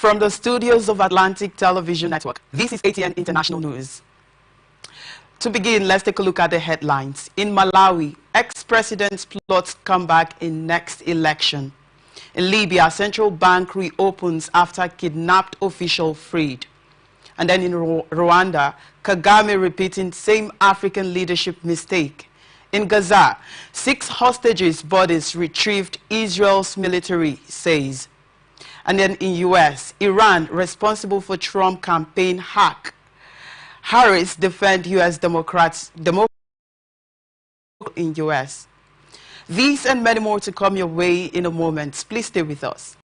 From the studios of Atlantic Television Network, this is ATN International News. To begin, let's take a look at the headlines. In Malawi, ex-president's plots comeback in next election. In Libya, central bank reopens after kidnapped official freed. And then in Rwanda, Kagame repeating same African leadership mistake. In Gaza, 6 hostages' bodies retrieved, Israel's military says. And then in U.S., Iran responsible for Trump campaign hack. Harris defend U.S. Democrats in U.S. These and many more to come your way in a moment. Please stay with us.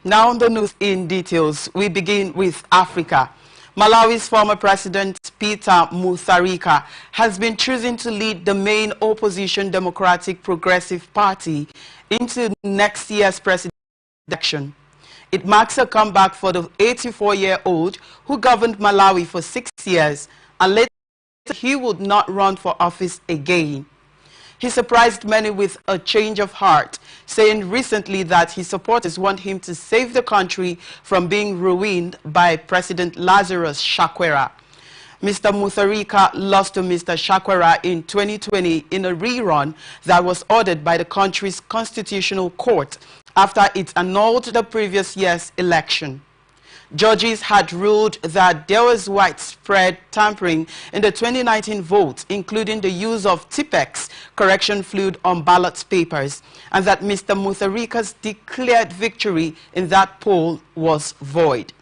Now on the news in details, we begin with Africa. Malawi's former president, Peter Mutharika, has been chosen to lead the main opposition Democratic Progressive Party into next year's presidential election. It marks a comeback for the 84-year-old who governed Malawi for 6 years and later he would not run for office again. He surprised many with a change of heart, saying recently that his supporters want him to save the country from being ruined by President Lazarus Chakwera. Mr. Mutharika lost to Mr. Chakwera in 2020 in a rerun that was ordered by the country's constitutional court after it annulled the previous year's election. Judges had ruled that there was widespread tampering in the 2019 vote, including the use of Tipex correction fluid on ballot papers, and that Mr. Mutharika's declared victory in that poll was void.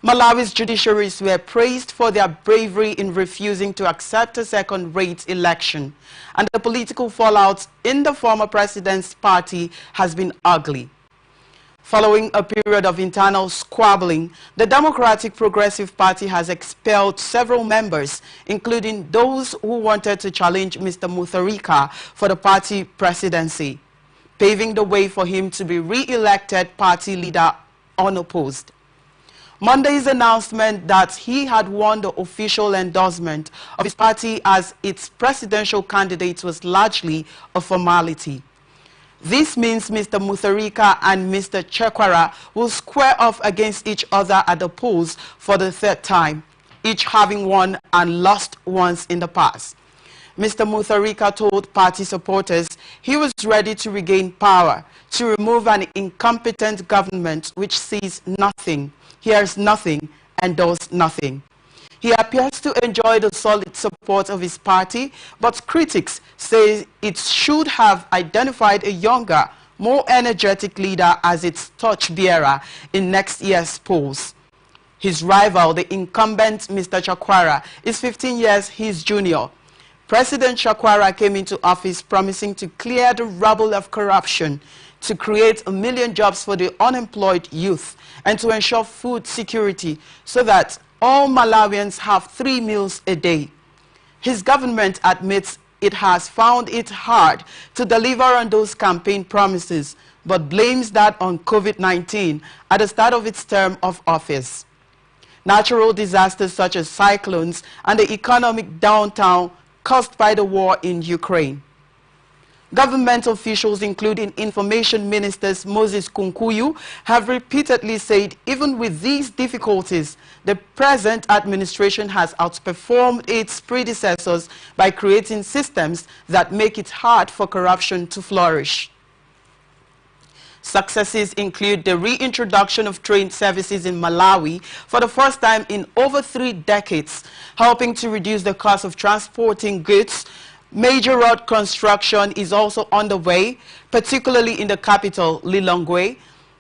Malawi's judiciaries were praised for their bravery in refusing to accept a second-rate election, and the political fallout in the former president's party has been ugly. Following a period of internal squabbling, the Democratic Progressive Party has expelled several members, including those who wanted to challenge Mr. Mutharika for the party presidency, paving the way for him to be re-elected party leader unopposed. Monday's announcement that he had won the official endorsement of his party as its presidential candidate was largely a formality. This means Mr. Mutharika and Mr. Chakwera will square off against each other at the polls for the 3rd time, each having won and lost once in the past. Mr. Mutharika told party supporters he was ready to regain power, to remove an incompetent government which sees nothing, hears nothing, and does nothing. He appears to enjoy the solid support of his party, but critics say it should have identified a younger, more energetic leader as its torchbearer in next year's polls. His rival, the incumbent Mr. Chakwera, is 15 years his junior. President Chakwera came into office promising to clear the rubble of corruption, to create 1 million jobs for the unemployed youth, and to ensure food security so that all Malawians have 3 meals a day. His government admits it has found it hard to deliver on those campaign promises, but blames that on COVID-19 at the start of its term of office. Natural disasters such as cyclones and the economic downturn caused by the war in Ukraine. Government officials, including Information Ministers Moses Kunkuyu, have repeatedly said even with these difficulties, the present administration has outperformed its predecessors by creating systems that make it hard for corruption to flourish. Successes include the reintroduction of train services in Malawi for the first time in over 3 decades, helping to reduce the cost of transporting goods. Major road construction is also underway, particularly in the capital, Lilongwe.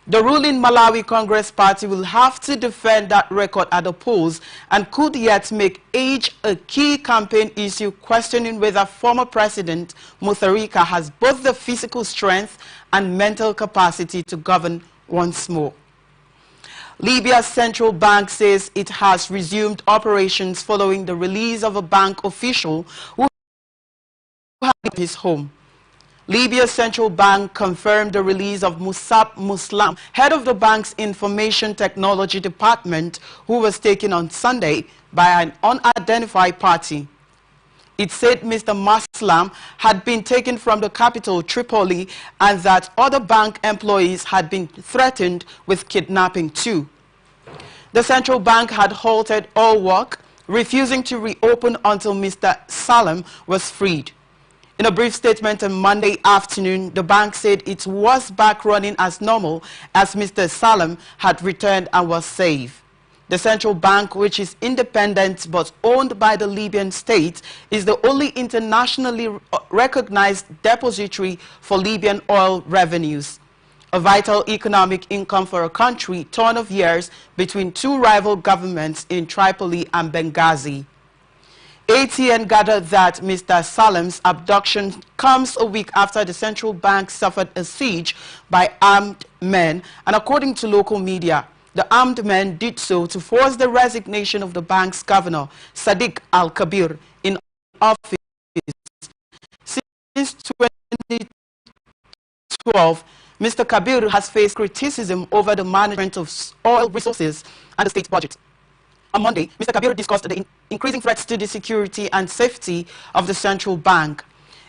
The ruling Malawi Congress Party will have to defend that record at the polls and could yet make age a key campaign issue, questioning whether former President Mutharika has both the physical strength and mental capacity to govern once more. Libya's central bank says it has resumed operations following the release of a bank official who had his home. Libya's central bank confirmed the release of Musab Muslam, head of the bank's information technology department, who was taken on Sunday by an unidentified party. It said Mr. Muslam had been taken from the capital, Tripoli, and that other bank employees had been threatened with kidnapping too. The central bank had halted all work, refusing to reopen until Mr. Salem was freed. In a brief statement on Monday afternoon, the bank said it was back running as normal as Mr. Salem had returned and was safe. The central bank, which is independent but owned by the Libyan state, is the only internationally recognized depository for Libyan oil revenues, a vital economic income for a country torn of years between two rival governments in Tripoli and Benghazi. ATN gathered that Mr. Salem's abduction comes a week after the central bank suffered a siege by armed men, and according to local media, the armed men did so to force the resignation of the bank's governor, Sadiq Al-Kabir, in office. Since 2012, Mr. Kabir has faced criticism over the management of oil resources and the state budget. On Monday, Mr. Kabir discussed the increasing threats to the security and safety of the central bank,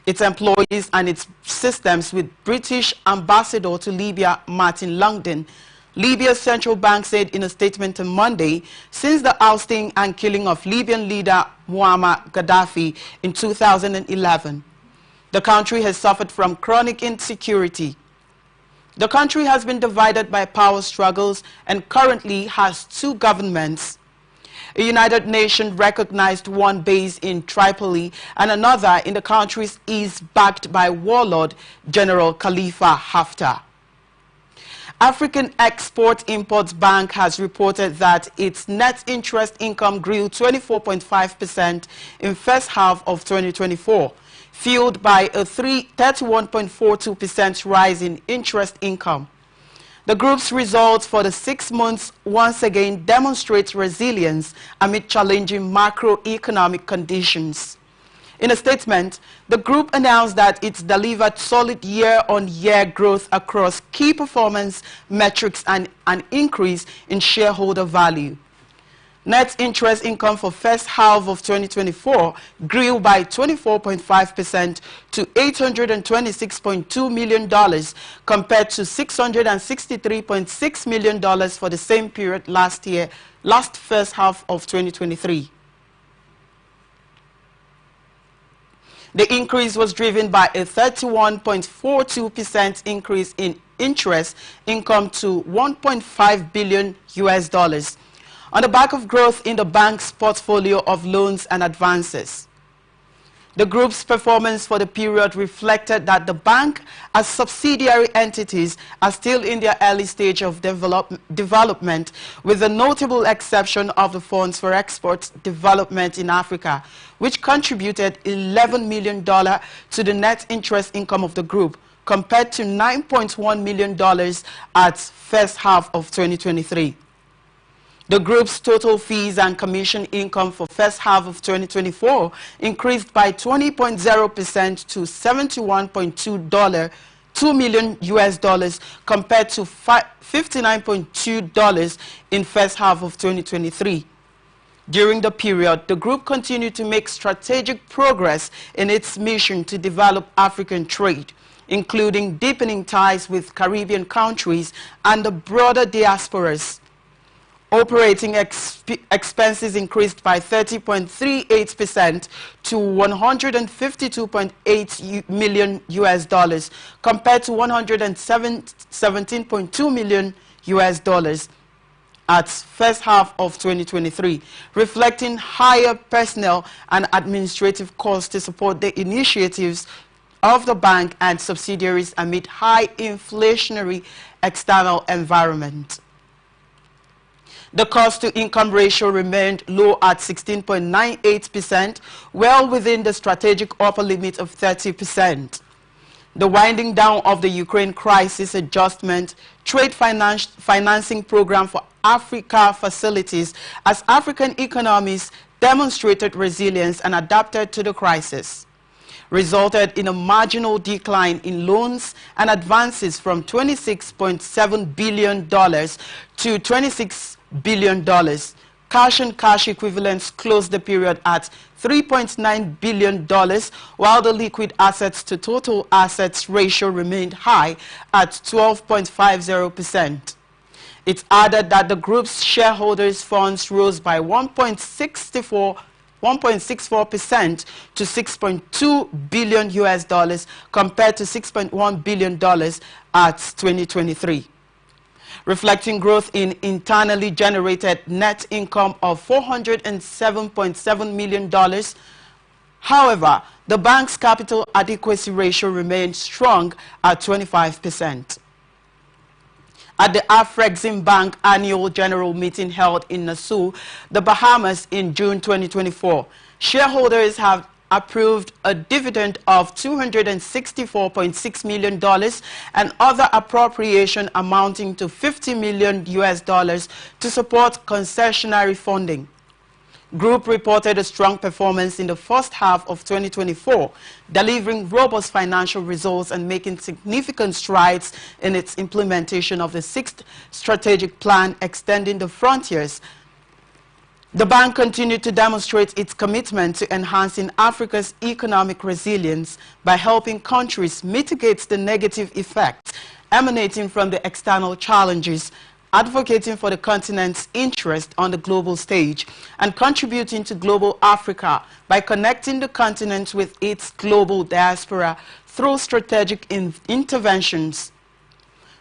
its employees and its systems with British Ambassador to Libya, Martin Langdon. Libya's central bank said in a statement on Monday, since the ousting and killing of Libyan leader Muammar Gaddafi in 2011, the country has suffered from chronic insecurity. The country has been divided by power struggles and currently has two governments. A United Nations recognized one base in Tripoli and another in the country's east, backed by warlord General Khalifa Haftar. African Export-Import Bank has reported that its net interest income grew 24.5% in first half of 2024, fueled by a 31.42% rise in interest income. The group's results for the 6 months once again demonstrate resilience amid challenging macroeconomic conditions. In a statement, the group announced that it's delivered solid year-on-year growth across key performance metrics and an increase in shareholder value. Net interest income for first half of 2024 grew by 24.5% to $826.2 million compared to $663.6 million for the same period last first half of 2023. The increase was driven by a 31.42% increase in interest income to $1.5 billion on the back of growth in the bank's portfolio of loans and advances. The group's performance for the period reflected that the bank, as subsidiary entities, are still in their early stage of development, with the notable exception of the Funds for Export Development in Africa, which contributed $11 million to the net interest income of the group, compared to $9.1 million at first half of 2023. The group's total fees and commission income for first half of 2024 increased by 20.0% to $71.2 million compared to $59.2 in first half of 2023. During the period, the group continued to make strategic progress in its mission to develop African trade, including deepening ties with Caribbean countries and the broader diasporas. Operating expenses increased by 30.38% to $152.8 million compared to $117.2 million at first half of 2023, reflecting higher personnel and administrative costs to support the initiatives of the bank and subsidiaries amid high inflationary external environment. The cost-to-income ratio remained low at 16.98%, well within the strategic upper limit of 30%. The winding down of the Ukraine crisis adjustment trade financing program for Africa facilities as African economies demonstrated resilience and adapted to the crisis, resulted in a marginal decline in loans and advances from $26.7 billion to $26 billion. Cash and cash equivalents closed the period at $3.9 billion, while the liquid assets to total assets ratio remained high at 12.50%. It added that the group's shareholders' funds rose by 1.64% to $6.2 billion compared to $6.1 billion at 2023. Reflecting growth in internally generated net income of $407.7 million. However, the bank's capital adequacy ratio remained strong at 25%. At the Afrexim Bank annual general meeting held in Nassau, the Bahamas in June 2024, shareholders have approved a dividend of $264.6 million and other appropriation amounting to $50 million to support concessionary funding. Group reported a strong performance in the first half of 2024, delivering robust financial results and making significant strides in its implementation of the 6th strategic plan extending the frontiers. The bank continued to demonstrate its commitment to enhancing Africa's economic resilience by helping countries mitigate the negative effects emanating from the external challenges, advocating for the continent's interest on the global stage, and contributing to global Africa by connecting the continent with its global diaspora through strategic interventions.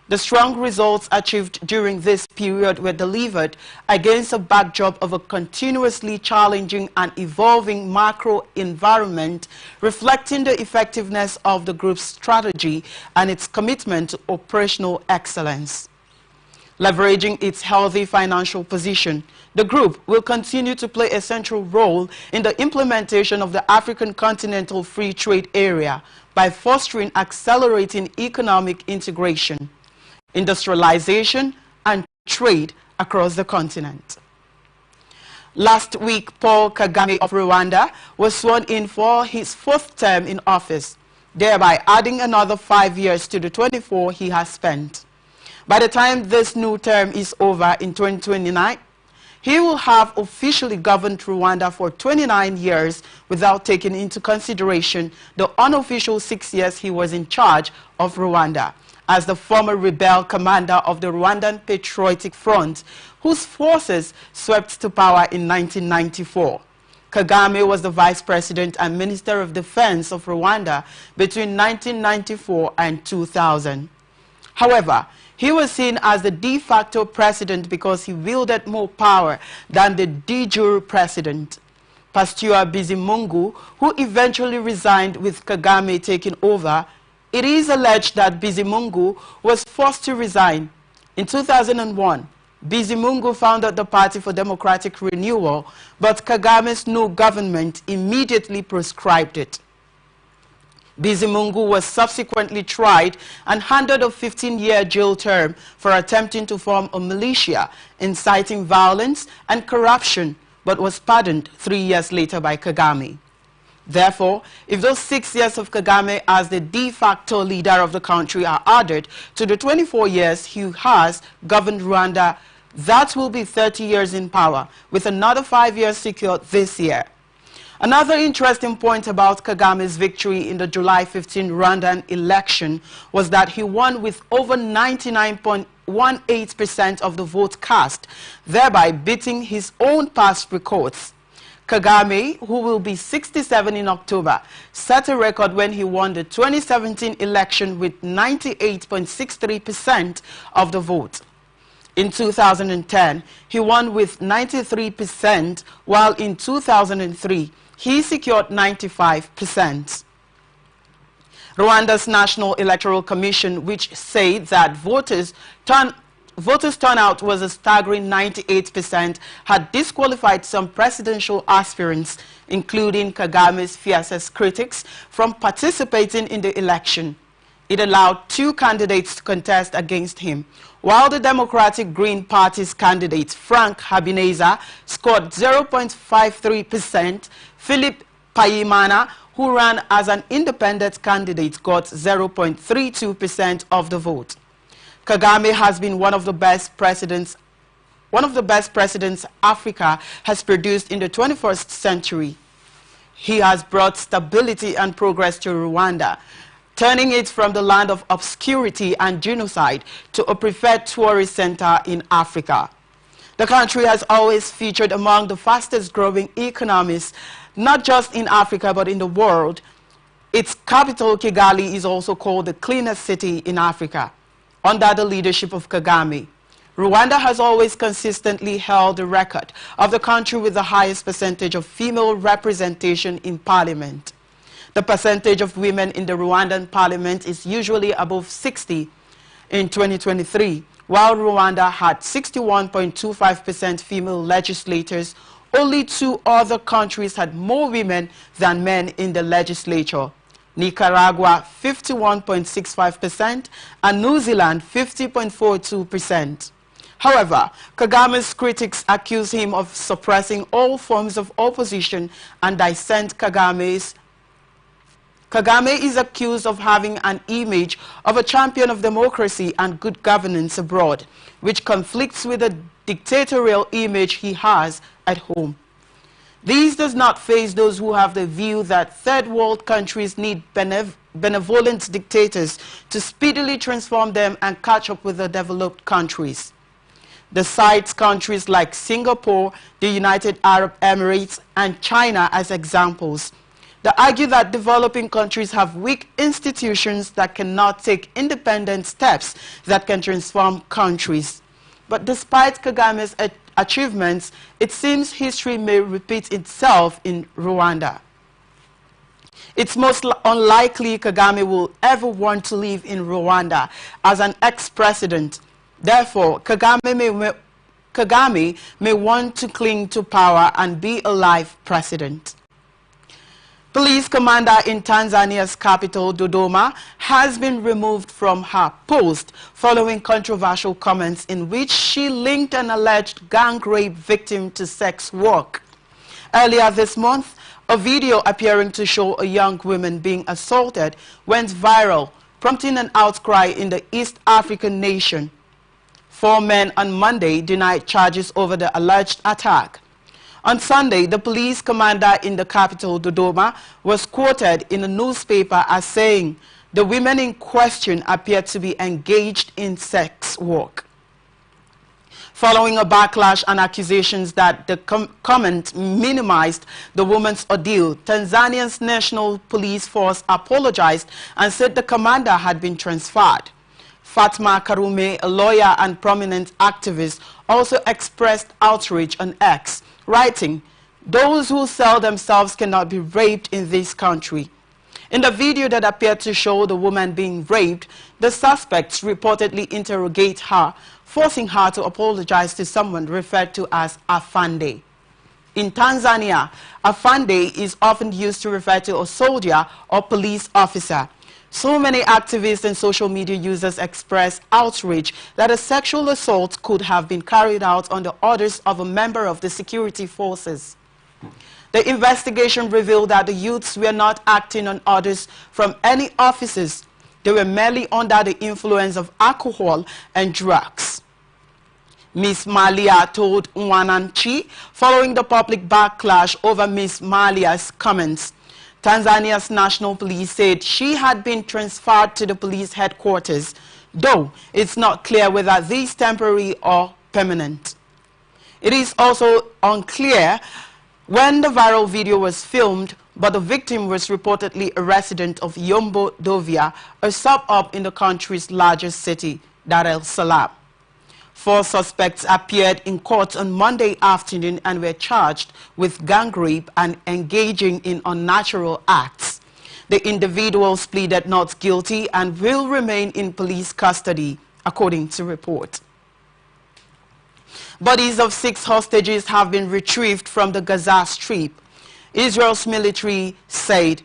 The strong results achieved during this period were delivered against a backdrop of a continuously challenging and evolving macro environment, reflecting the effectiveness of the group's strategy and its commitment to operational excellence. Leveraging its healthy financial position, the group will continue to play a central role in the implementation of the African Continental Free Trade Area by fostering accelerating economic integration, industrialization, and trade across the continent. Last week, Paul Kagame of Rwanda was sworn in for his 4th term in office, thereby adding another 5 years to the 24 he has spent. By the time this new term is over in 2029, he will have officially governed Rwanda for 29 years without taking into consideration the unofficial 6 years he was in charge of Rwanda as the former rebel commander of the Rwandan Patriotic Front, whose forces swept to power in 1994. Kagame was the Vice President and Minister of Defense of Rwanda between 1994 and 2000. However, he was seen as the de facto president because he wielded more power than the de jure president. Pasteur Bizimungu, who eventually resigned with Kagame taking over, it is alleged that Bizimungu was forced to resign. In 2001, Bizimungu founded the Party for Democratic Renewal, but Kagame's new government immediately proscribed it. Bizimungu was subsequently tried and handed a 15-year jail term for attempting to form a militia, inciting violence and corruption, but was pardoned 3 years later by Kagame. Therefore, if those 6 years of Kagame as the de facto leader of the country are added to the 24 years he has governed Rwanda, that will be 30 years in power, with another 5 years secured this year. Another interesting point about Kagame's victory in the July 15 Rwandan election was that he won with over 99.18% of the vote cast, thereby beating his own past records. Kagame, who will be 67 in October, set a record when he won the 2017 election with 98.63% of the vote. In 2010, he won with 93%, while in 2003, he secured 95%. Rwanda's National Electoral Commission, which said that voters turnout was a staggering 98%, had disqualified some presidential aspirants, including Kagame's fiercest critics, from participating in the election. It allowed 2 candidates to contest against him, while the Democratic Green Party's candidate, Frank Habineza, scored 0.53%. Philip Payimana, who ran as an independent candidate, got 0.32% of the vote. Kagame has been one of the best presidents Africa has produced in the 21st century. He has brought stability and progress to Rwanda, turning it from the land of obscurity and genocide to a preferred tourist center in Africa. The country has always featured among the fastest growing economies, not just in Africa but in the world. Its capital, Kigali, is also called the cleanest city in Africa. Under the leadership of Kagame, Rwanda has always consistently held the record of the country with the highest percentage of female representation in parliament. The percentage of women in the Rwandan parliament is usually above 60 in 2023, while Rwanda had 61.25% female legislators. Only 2 other countries had more women than men in the legislature: Nicaragua 51.65% and New Zealand 50.42%. However, Kagame's critics accuse him of suppressing all forms of opposition and dissent. Kagame is accused of having an image of a champion of democracy and good governance abroad, which conflicts with the dictatorial image he has at home. This does not faze those who have the view that third world countries need benevolent dictators to speedily transform them and catch up with the developed countries. They cite countries like Singapore, the United Arab Emirates, and China as examples. They argue that developing countries have weak institutions that cannot take independent steps that can transform countries. But despite Kagame's achievements, it seems history may repeat itself in Rwanda. It's most unlikely Kagame will ever want to live in Rwanda as an ex-president. Therefore, Kagame may want to cling to power and be a life president. Police commander in Tanzania's capital, Dodoma, has been removed from her post following controversial comments in which she linked an alleged gang rape victim to sex work. Earlier this month, a video appearing to show a young woman being assaulted went viral, prompting an outcry in the East African nation. 4 men on Monday denied charges over the alleged attack. On Sunday, the police commander in the capital, Dodoma, was quoted in a newspaper as saying the women in question appeared to be engaged in sex work. Following a backlash and accusations that the comment minimized the woman's ordeal, Tanzania's National Police Force apologized and said the commander had been transferred. Fatma Karume, a lawyer and prominent activist, also expressed outrage on X, writing, "Those who sell themselves cannot be raped in this country." In the video that appeared to show the woman being raped, the suspects reportedly interrogate her, forcing her to apologize to someone referred to as Afande. In Tanzania, Afande is often used to refer to a soldier or police officer. So many activists and social media users express outrage that a sexual assault could have been carried out on the orders of a member of the security forces. The investigation revealed that the youths were not acting on orders from any officers. They were merely under the influence of alcohol and drugs. Ms. Malia told Mwananchi following the public backlash over Ms. Malia's comments. Tanzania's National Police said she had been transferred to the police headquarters, though it's not clear whether this is temporary or permanent. It is also unclear when the viral video was filmed, but the victim was reportedly a resident of Yombo Dovia, a suburb in the country's largest city, Dar es Salaam. 4 suspects appeared in court on Monday afternoon and were charged with gang rape and engaging in unnatural acts. The individuals pleaded not guilty and will remain in police custody, according to report. Bodies of 6 hostages have been retrieved from the Gaza Strip. Israel's military said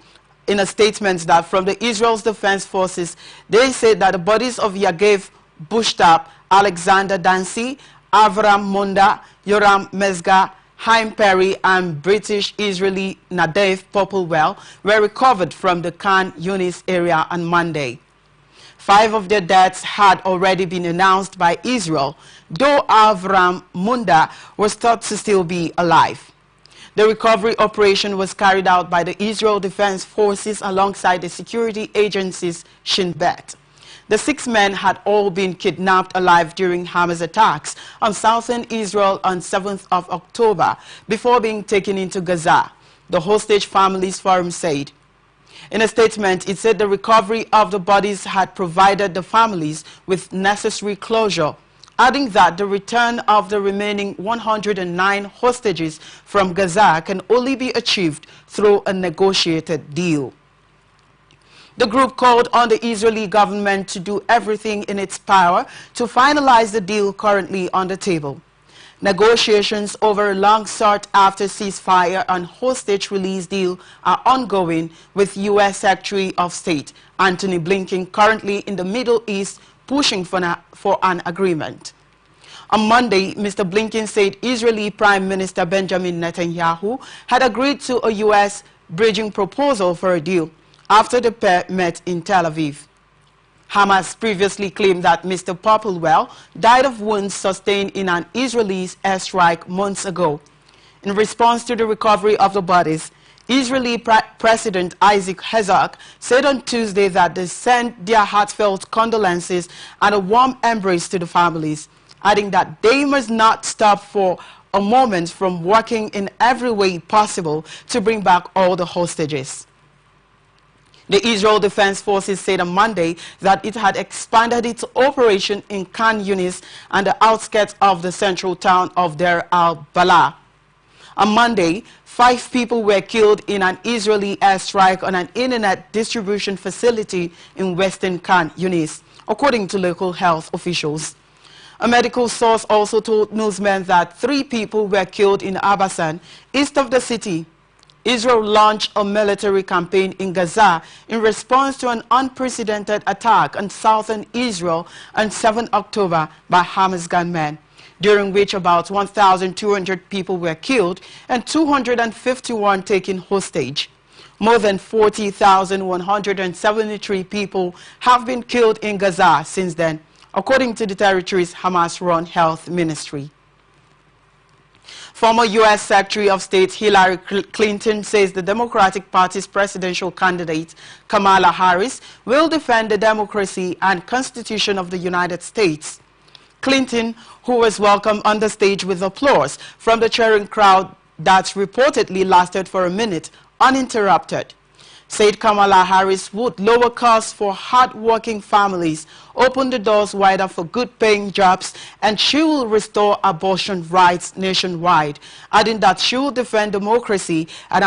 in a statement that from the Israel's Defense Forces, they said that the bodies of Yagev Bushtap, Alexander Dancy, Avram Munda, Yoram Mezga, Haim Perry and British Israeli Nadav Popplewell were recovered from the Khan Yunis area on Monday. 5 of their deaths had already been announced by Israel, though Avram Munda was thought to still be alive. The recovery operation was carried out by the Israel Defense Forces alongside the security agency's Shin Bet. The 6 men had all been kidnapped alive during Hamas attacks on southern Israel on 7th of October before being taken into Gaza, the Hostage Families Forum said. In a statement, it said the recovery of the bodies had provided the families with necessary closure, adding that the return of the remaining 109 hostages from Gaza can only be achieved through a negotiated deal. The group called on the Israeli government to do everything in its power to finalize the deal currently on the table. Negotiations over a long sought-after ceasefire and hostage release deal are ongoing, with U.S. Secretary of State Antony Blinken currently in the Middle East pushing for an agreement. On Monday, Mr. Blinken said Israeli Prime Minister Benjamin Netanyahu had agreed to a U.S. bridging proposal for a deal after the pair met in Tel Aviv. Hamas previously claimed that Mr. Popplewell died of wounds sustained in an Israeli airstrike months ago. In response to the recovery of the bodies, Israeli President Isaac Herzog said on Tuesday that they sent their heartfelt condolences and a warm embrace to the families, adding that they must not stop for a moment from working in every way possible to bring back all the hostages. The Israel Defense Forces said on Monday that it had expanded its operation in Khan Yunis and the outskirts of the central town of Deir al-Balah. On Monday, 5 people were killed in an Israeli airstrike on an internet distribution facility in western Khan Yunis, according to local health officials. A medical source also told newsmen that 3 people were killed in Abasan, east of the city. Israel launched a military campaign in Gaza in response to an unprecedented attack on southern Israel on 7 October by Hamas gunmen, during which about 1,200 people were killed and 251 taken hostage. More than 40,173 people have been killed in Gaza since then, according to the territory's Hamas-run health ministry. Former U.S. Secretary of State Hillary Clinton says the Democratic Party's presidential candidate, Kamala Harris, will defend the democracy and Constitution of the United States. Clinton, who was welcomed on the stage with applause from the cheering crowd that reportedly lasted for a minute uninterrupted, said Kamala Harris would lower costs for hard-working families, open the doors wider for good-paying jobs, and she will restore abortion rights nationwide, adding that she will defend democracy and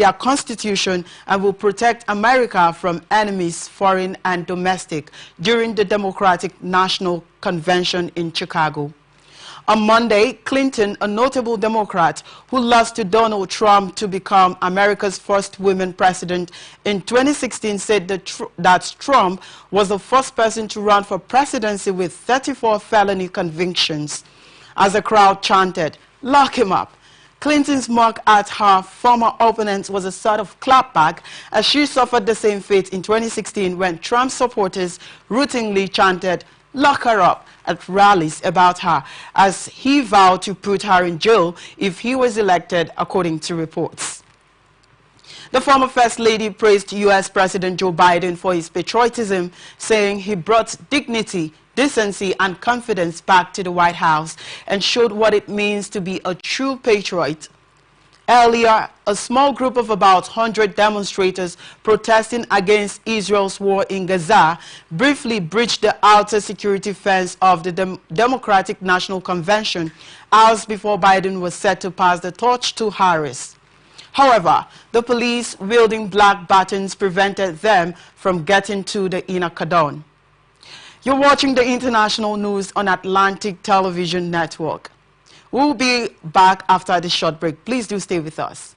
their constitution and will protect America from enemies, foreign and domestic, during the Democratic National Convention in Chicago. On Monday, Clinton, a notable Democrat who lost to Donald Trump to become America's first woman president in 2016, said that Trump was the first person to run for presidency with 34 felony convictions. As the crowd chanted, "Lock him up," Clinton's mock at her former opponent was a sort of clapback, as she suffered the same fate in 2016 when Trump supporters routinely chanted, "Lock her up," at rallies about her, as he vowed to put her in jail if he was elected, according to reports. The former First Lady praised U.S. President Joe Biden for his patriotism, saying he brought dignity, decency and confidence back to the White House and showed what it means to be a true patriot. Earlier, a small group of about 100 demonstrators protesting against Israel's war in Gaza briefly breached the outer security fence of the Democratic National Convention hours before Biden was set to pass the torch to Harris. However, the police wielding black batons prevented them from getting to the inner cordon. You're watching the international news on Atlantic Television Network. We'll be back after this short break. Please do stay with us.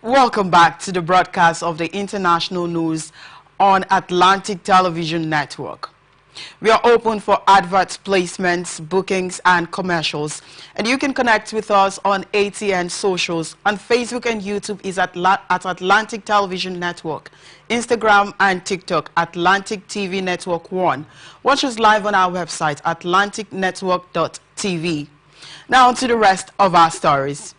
Welcome back to the broadcast of the international news on Atlantic Television Network. We are open for adverts, placements, bookings, and commercials. And you can connect with us on ATN socials. On Facebook and YouTube is at Atlantic Television Network. Instagram and TikTok, Atlantic TV Network 1. Watch us live on our website, atlanticnetwork.tv. Now to the rest of our stories.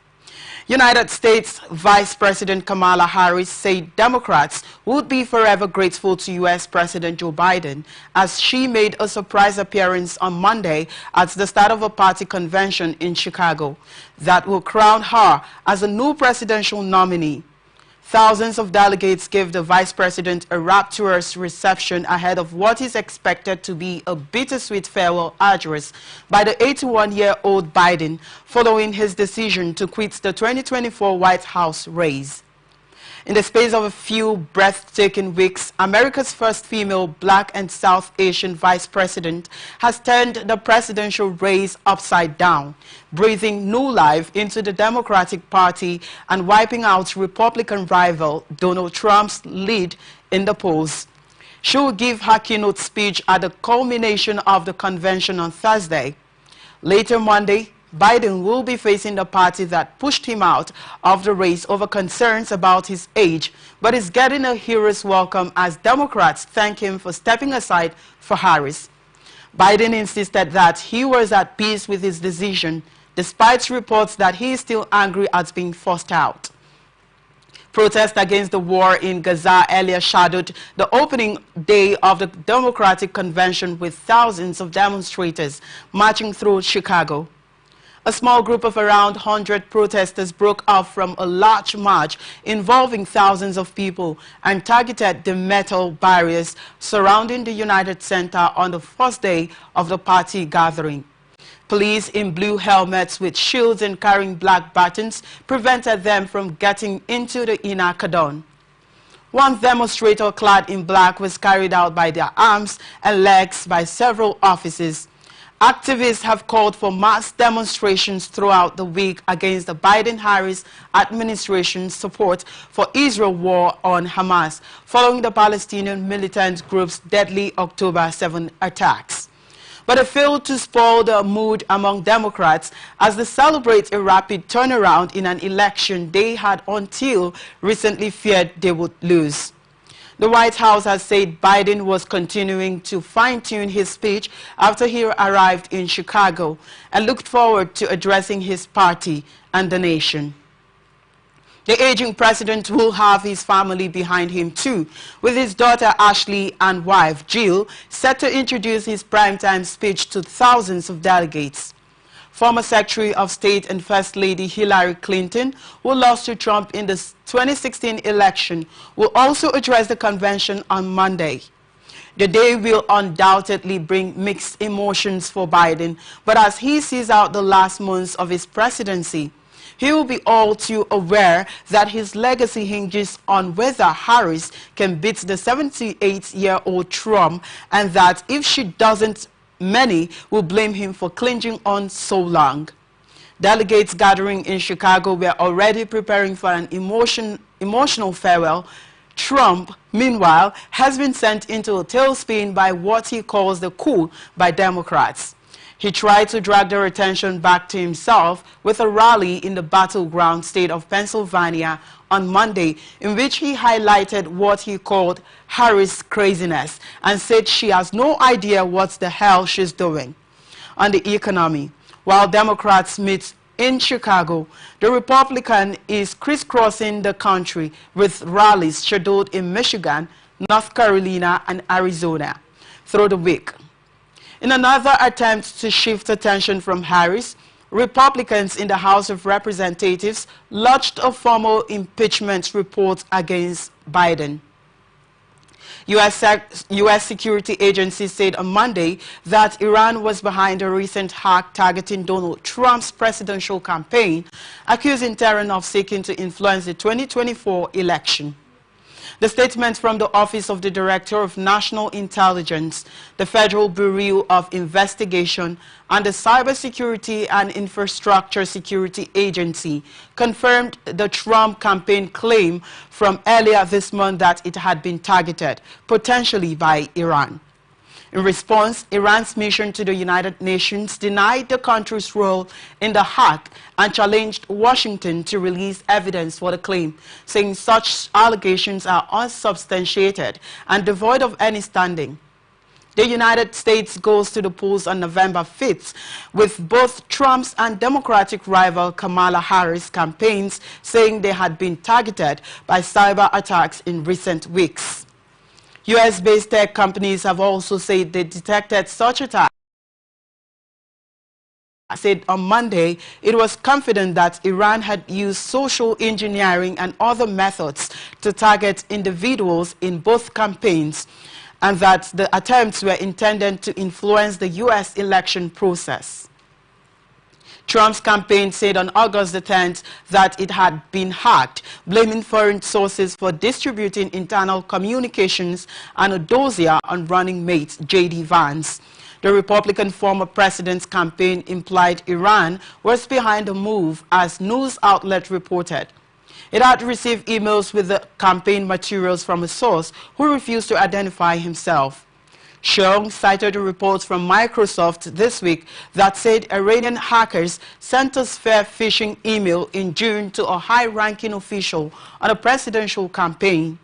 United States Vice President Kamala Harris said Democrats would be forever grateful to U.S. President Joe Biden as she made a surprise appearance on Monday at the start of a party convention in Chicago that will crown her as a new presidential nominee. Thousands of delegates gave the vice president a rapturous reception ahead of what is expected to be a bittersweet farewell address by the 81-year-old Biden following his decision to quit the 2024 White House race. In the space of a few breathtaking weeks, America's first female Black and South Asian vice president has turned the presidential race upside down, breathing new life into the Democratic Party and wiping out Republican rival Donald Trump's lead in the polls. She will give her keynote speech at the culmination of the convention on Thursday. Later Monday, Biden will be facing the party that pushed him out of the race over concerns about his age, but is getting a hero's welcome as Democrats thank him for stepping aside for Harris. Biden insisted that he was at peace with his decision, despite reports that he is still angry at being forced out. Protests against the war in Gaza earlier shadowed the opening day of the Democratic Convention with thousands of demonstrators marching through Chicago. A small group of around 100 protesters broke off from a large march involving thousands of people and targeted the metal barriers surrounding the United Center on the first day of the party gathering. Police in blue helmets with shields and carrying black batons prevented them from getting into the inner cordon. One demonstrator clad in black was carried out by their arms and legs by several officers. Activists have called for mass demonstrations throughout the week against the Biden-Harris administration's support for Israel's war on Hamas, following the Palestinian militant group's deadly October 7 attacks. But it failed to spoil the mood among Democrats as they celebrate a rapid turnaround in an election they had until recently feared they would lose. The White House has said Biden was continuing to fine-tune his speech after he arrived in Chicago and looked forward to addressing his party and the nation. The aging president will have his family behind him too, with his daughter Ashley and wife Jill set to introduce his primetime speech to thousands of delegates. Former Secretary of State and First Lady Hillary Clinton, who lost to Trump in the 2016 election, will also address the convention on Monday. The day will undoubtedly bring mixed emotions for Biden, but as he sees out the last months of his presidency, he will be all too aware that his legacy hinges on whether Harris can beat the 78-year-old Trump, and that if she doesn't, many will blame him for clinging on so long. Delegates gathering in Chicago were already preparing for an emotional farewell. Trump, meanwhile, has been sent into a tailspin by what he calls the coup by Democrats. He tried to drag their attention back to himself with a rally in the battleground state of Pennsylvania on Monday, in which he highlighted what he called Harris' craziness and said she has no idea what the hell she's doing. On the economy, while Democrats meet in Chicago, the Republican is crisscrossing the country with rallies scheduled in Michigan, North Carolina, and Arizona through the week. In another attempt to shift attention from Harris, Republicans in the House of Representatives lodged a formal impeachment report against Biden. U.S. security agencies said on Monday that Iran was behind a recent hack targeting Donald Trump's presidential campaign, accusing Tehran of seeking to influence the 2024 election. The statement from the Office of the Director of National Intelligence, the Federal Bureau of Investigation, and the Cybersecurity and Infrastructure Security Agency confirmed the Trump campaign claim from earlier this month that it had been targeted, potentially by Iran. In response, Iran's mission to the United Nations denied the country's role in the hack and challenged Washington to release evidence for the claim, saying such allegations are unsubstantiated and devoid of any standing. The United States goes to the polls on November 5th, with both Trump's and Democratic rival Kamala Harris campaigns saying they had been targeted by cyber attacks in recent weeks. U.S.-based tech companies have also said they detected such attacks. Said on Monday it was confident that Iran had used social engineering and other methods to target individuals in both campaigns, and that the attempts were intended to influence the U.S. election process. Trump's campaign said on August the 10th that it had been hacked, blaming foreign sources for distributing internal communications and a dossier on running mate J.D. Vance. The Republican former president's campaign implied Iran was behind the move, as news outlet reported. It had received emails with the campaign materials from a source who refused to identify himself. Cheung cited a report from Microsoft this week that said Iranian hackers sent a spear phishing email in June to a high-ranking official on a presidential campaign.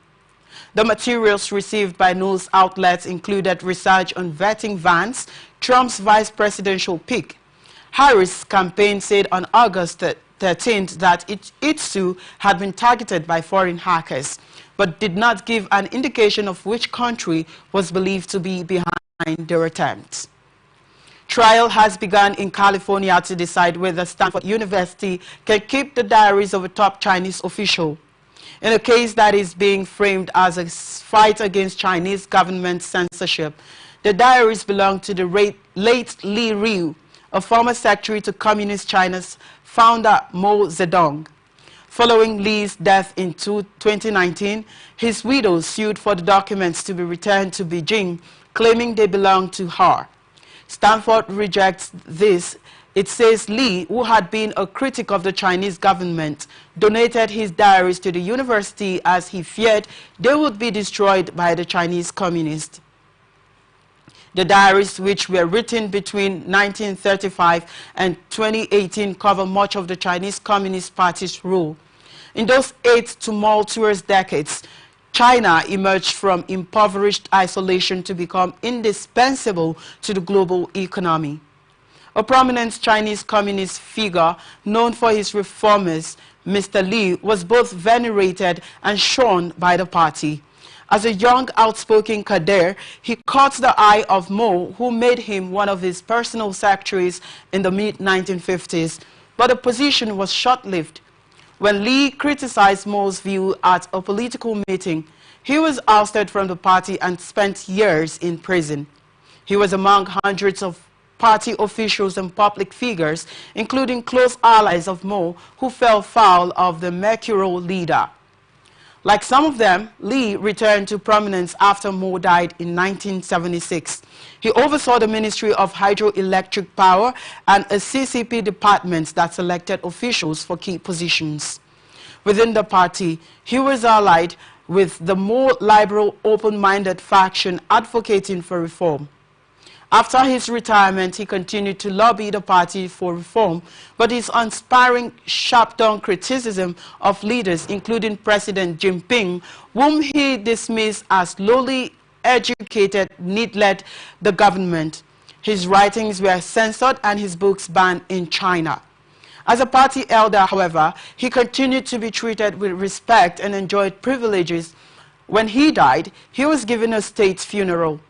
The materials received by news outlets included research on vetting Vance, Trump's vice presidential pick. Harris' campaign said on August 13th that it too had been targeted by foreign hackers, but did not give an indication of which country was believed to be behind their attempts. Trial has begun in California to decide whether Stanford University can keep the diaries of a top Chinese official. In a case that is being framed as a fight against Chinese government censorship, the diaries belong to the late Li Rui, a former secretary to Communist China's founder Mao Zedong. Following Li's death in 2019, his widow sued for the documents to be returned to Beijing, claiming they belong to her. Stanford rejects this. It says Li, who had been a critic of the Chinese government, donated his diaries to the university as he feared they would be destroyed by the Chinese communists. The diaries, which were written between 1935 and 2018, cover much of the Chinese Communist Party's rule. In those 8 tumultuous decades, China emerged from impoverished isolation to become indispensable to the global economy. A prominent Chinese communist figure known for his reforms, Mr. Li, was both venerated and shunned by the party. As a young, outspoken cadre, he caught the eye of Mao, who made him one of his personal secretaries in the mid-1950s, but the position was short-lived. When Li criticized Mao's view at a political meeting, he was ousted from the party and spent years in prison. He was among hundreds of party officials and public figures, including close allies of Mo, who fell foul of the mercurial leader. Like some of them, Lee returned to prominence after Mo died in 1976. He oversaw the Ministry of Hydroelectric Power and a CCP department that selected officials for key positions. Within the party, he was allied with the more liberal, open-minded faction advocating for reform. After his retirement, he continued to lobby the party for reform, but his unsparing, sharp-tongued criticism of leaders, including President Jinping, whom he dismissed as lowly educated, neglect the government. His writings were censored and his books banned in China. As a party elder, however, he continued to be treated with respect and enjoyed privileges. When he died, he was given a state funeral.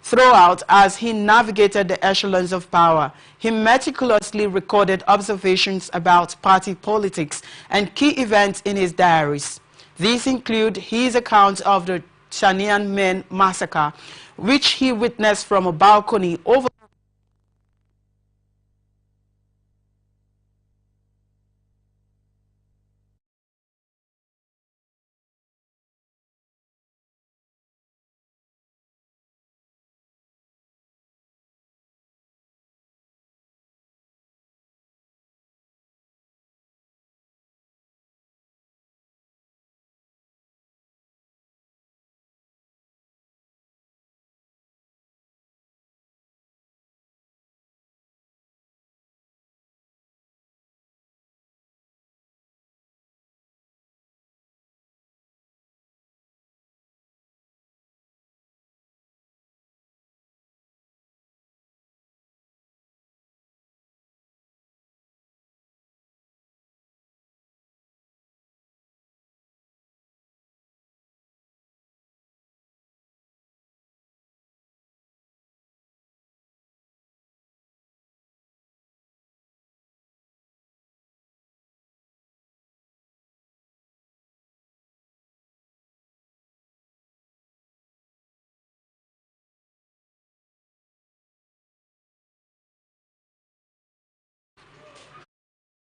Throughout, as he navigated the echelons of power, he meticulously recorded observations about party politics and key events in his diaries. These include his account of the Tiananmen massacre, which he witnessed from a balcony over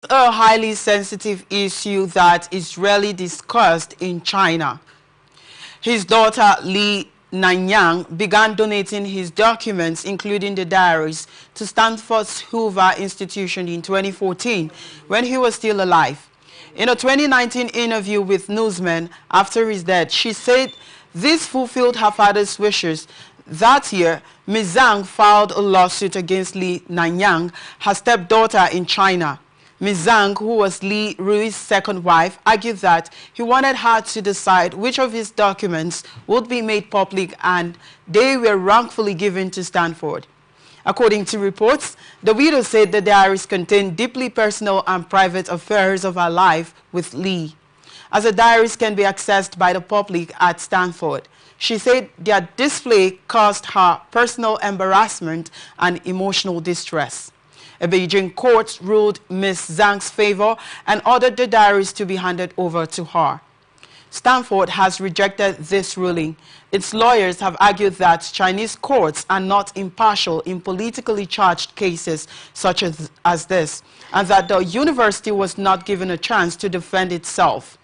a highly sensitive issue that is rarely discussed in China. His daughter, Li Nanyang, began donating his documents, including the diaries, to Stanford's Hoover Institution in 2014, when he was still alive. In a 2019 interview with newsmen after his death, she said this fulfilled her father's wishes. That year, Ms. Zhang filed a lawsuit against Li Nanyang, her stepdaughter in China. Ms. Zhang, who was Li Rui's second wife, argued that he wanted her to decide which of his documents would be made public, and they were wrongfully given to Stanford. According to reports, the widow said the diaries contained deeply personal and private affairs of her life with Li, as the diaries can be accessed by the public at Stanford. She said their display caused her personal embarrassment and emotional distress. A Beijing court ruled Ms. Zhang's favor and ordered the diaries to be handed over to her. Stanford has rejected this ruling. Its lawyers have argued that Chinese courts are not impartial in politically charged cases such as this, and that the university was not given a chance to defend itself.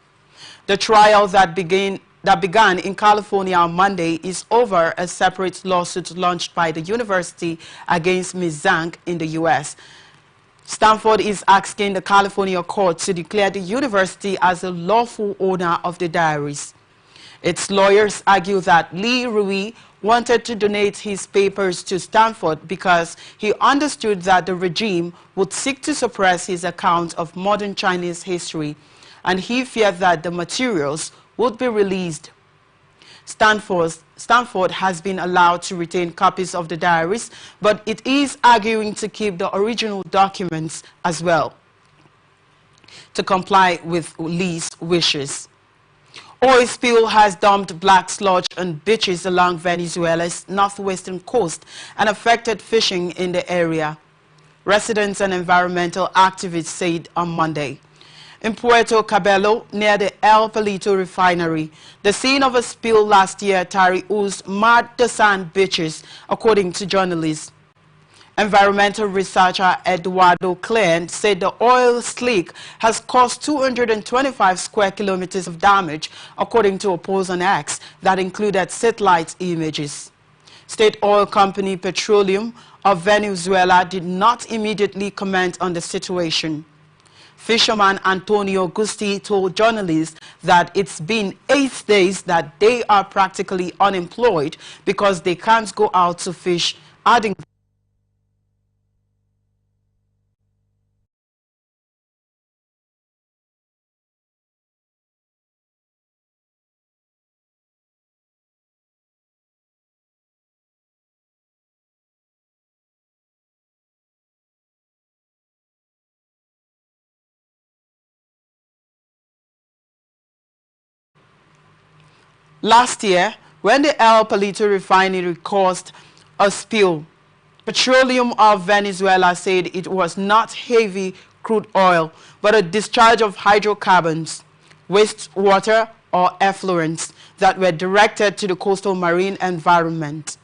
The trial that began in California on Monday is over a separate lawsuit launched by the university against Ms. Zhang in the U.S. Stanford is asking the California court to declare the university as a lawful owner of the diaries. Its lawyers argue that Li Rui wanted to donate his papers to Stanford because he understood that the regime would seek to suppress his account of modern Chinese history, and he feared that the materials would be released. Stanford has been allowed to retain copies of the diaries, but it is arguing to keep the original documents as well, to comply with Li's wishes. Oil spill has dumped black sludge on beaches along Venezuela's northwestern coast and affected fishing in the area, residents and environmental activists said on Monday. In Puerto Cabello, near the El Palito refinery, the scene of a spill last year oozed mud the sand beaches, according to journalists. Environmental researcher Eduardo Klein said the oil slick has caused 225 square kilometers of damage, according to a post on X that included satellite images. State oil company Petroleum of Venezuela did not immediately comment on the situation. Fisherman Antonio Gusti told journalists that it's been 8 days that they are practically unemployed because they can't go out to fish, adding last year, when the El Palito refinery caused a spill, Petroleum of Venezuela said it was not heavy crude oil, but a discharge of hydrocarbons, wastewater or effluents that were directed to the coastal marine environment.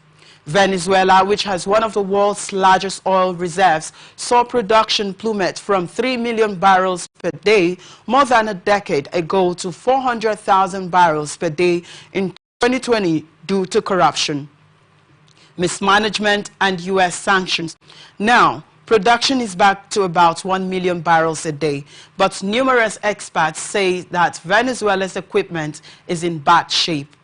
Venezuela, which has one of the world's largest oil reserves, saw production plummet from 3 million barrels per day more than a decade ago to 400,000 barrels per day in 2020 due to corruption, mismanagement and U.S. sanctions. Now, production is back to about 1 million barrels a day, but numerous experts say that Venezuela's equipment is in bad shape.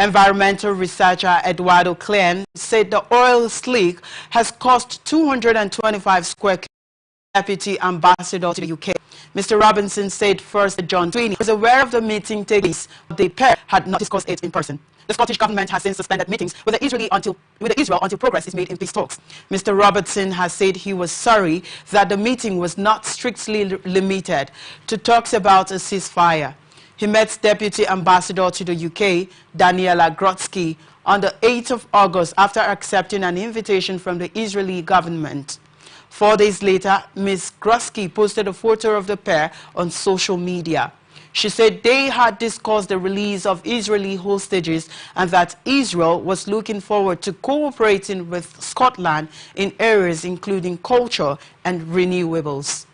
Environmental researcher Eduardo Klein said the oil slick has cost 225 square kilometers. Deputy Ambassador to the UK, Mr. Robinson, said first John Sweeney was aware of the meeting taking place, but the pair had not discussed it in person. The Scottish government has since suspended meetings with Israel until progress is made in peace talks. Mr. Robertson has said he was sorry that the meeting was not strictly limited to talks about a ceasefire. He met Deputy Ambassador to the UK, Daniela Grotsky, on the 8th of August after accepting an invitation from the Israeli government. 4 days later, Ms. Grotsky posted a photo of the pair on social media. She said they had discussed the release of Israeli hostages and that Israel was looking forward to cooperating with Scotland in areas including culture and renewables.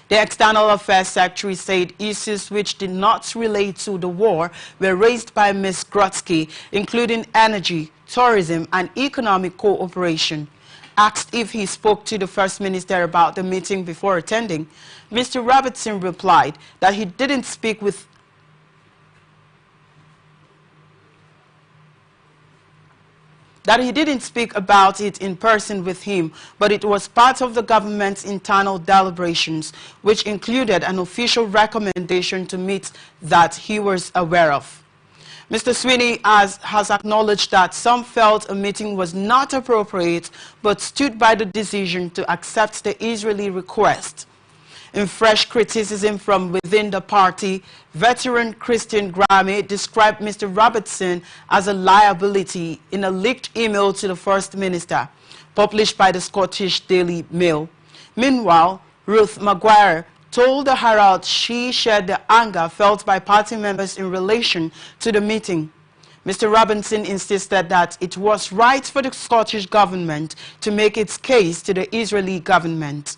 The External Affairs Secretary said issues which did not relate to the war were raised by Ms. Grotsky, including energy, tourism and economic cooperation. Asked if he spoke to the First Minister about the meeting before attending, Mr. Robertson replied that he didn't speak about it in person with him, but it was part of the government's internal deliberations, which included an official recommendation to meet that he was aware of. Mr. Sweeney has acknowledged that some felt a meeting was not appropriate, but stood by the decision to accept the Israeli request. In fresh criticism from within the party, veteran Christian Grammy described Mr. Robertson as a liability in a leaked email to the First Minister, published by the Scottish Daily Mail. Meanwhile, Ruth Maguire told the Herald she shared the anger felt by party members in relation to the meeting. Mr. Robinson insisted that it was right for the Scottish government to make its case to the Israeli government.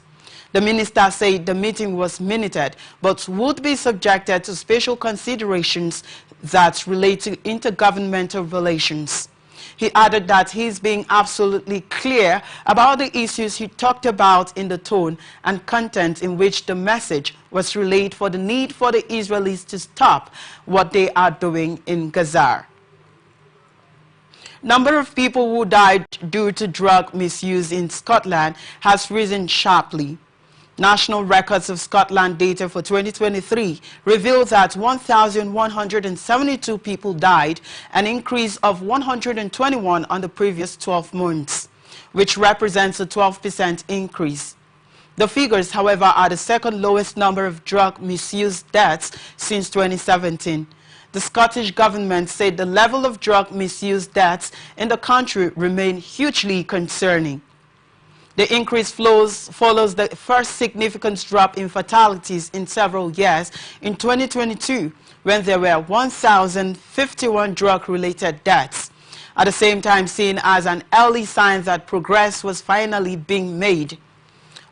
The minister said the meeting was minuted but would be subjected to special considerations that relate to intergovernmental relations. He added that he's being absolutely clear about the issues he talked about in the tone and content in which the message was relayed for the need for the Israelis to stop what they are doing in Gaza. Number of people who died due to drug misuse in Scotland has risen sharply. National Records of Scotland data for 2023 revealed that 1,172 people died, an increase of 121 on the previous 12 months, which represents a 12% increase. The figures, however, are the second lowest number of drug misuse deaths since 2017. The Scottish government said the level of drug misuse deaths in the country remain hugely concerning. The increase follows the first significant drop in fatalities in several years in 2022, when there were 1,051 drug-related deaths. at the same time seen as an early sign that progress was finally being made.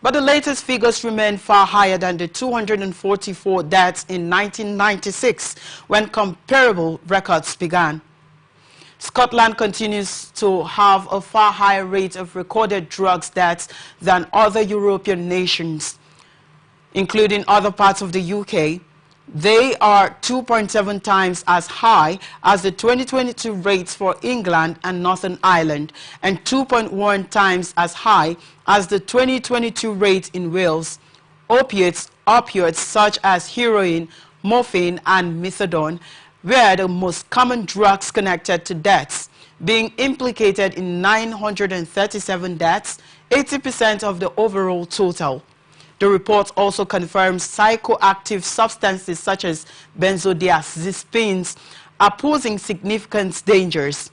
But the latest figures remain far higher than the 244 deaths in 1996, when comparable records began. Scotland continues to have a far higher rate of recorded drugs deaths than other European nations, including other parts of the UK. They are 2.7 times as high as the 2022 rates for England and Northern Ireland, and 2.1 times as high as the 2022 rate in Wales. Opioids such as heroin, morphine, and methadone were the most common drugs connected to deaths, being implicated in 937 deaths, 80% of the overall total. The report also confirms psychoactive substances such as benzodiazepines are posing significant dangers.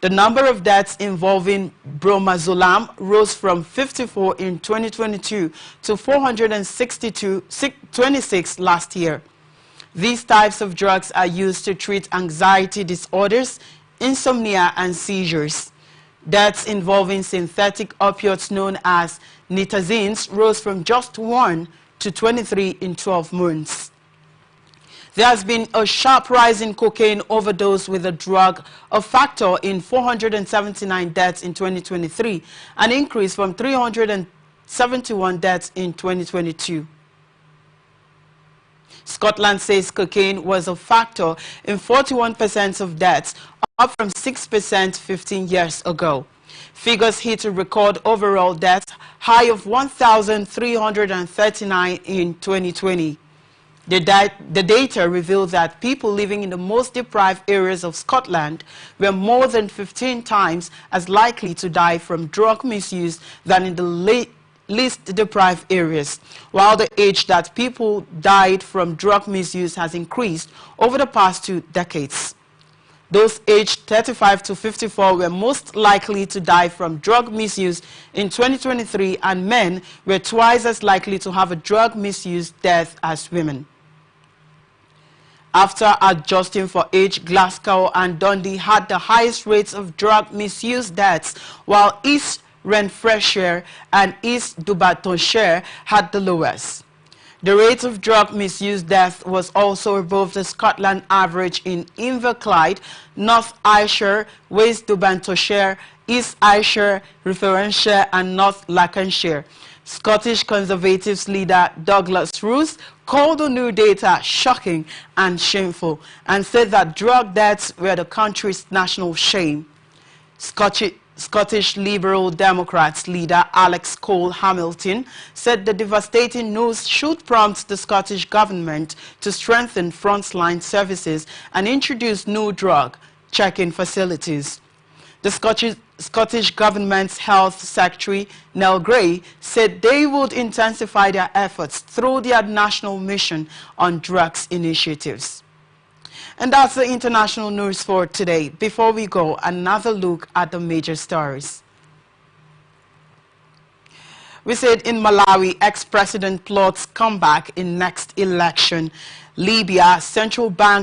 The number of deaths involving bromozolam rose from 54 in 2022 to 426 last year. These types of drugs are used to treat anxiety disorders, insomnia, and seizures. Deaths involving synthetic opioids known as nitazines rose from just 1 to 23 in 12 months. There has been a sharp rise in cocaine overdose with the drug, a factor in 479 deaths in 2023, an increase from 371 deaths in 2022. Scotland says cocaine was a factor in 41% of deaths, up from 6% 15 years ago. Figures hit a record overall death high of 1,339 in 2020. The data revealed that people living in the most deprived areas of Scotland were more than 15 times as likely to die from drug misuse than in the least deprived areas, while the age that people died from drug misuse has increased over the past 2 decades. Those aged 35 to 54 were most likely to die from drug misuse in 2023, and men were twice as likely to have a drug misuse death as women. After adjusting for age, Glasgow and Dundee had the highest rates of drug misuse deaths, while East Renfrewshire and East Dunbartonshire had the lowest. The rate of drug misuse death was also above the Scotland average in Inverclyde, North Ayrshire, West Dunbartonshire, East Ayrshire, Renfrewshire, and North Lancashire. Scottish Conservatives leader Douglas Roos called the new data shocking and shameful and said that drug deaths were the country's national shame. Scottish Liberal Democrats leader Alex Cole Hamilton said the devastating news should prompt the Scottish government to strengthen frontline services and introduce new drug checking facilities. The Scottish government's Health Secretary Neil Gray said they would intensify their efforts through their national mission on drugs initiatives. And that's the international news for today. Before we go, another look at the major stories. We said in Malawi, ex-president plots comeback in next election. Libya, central bank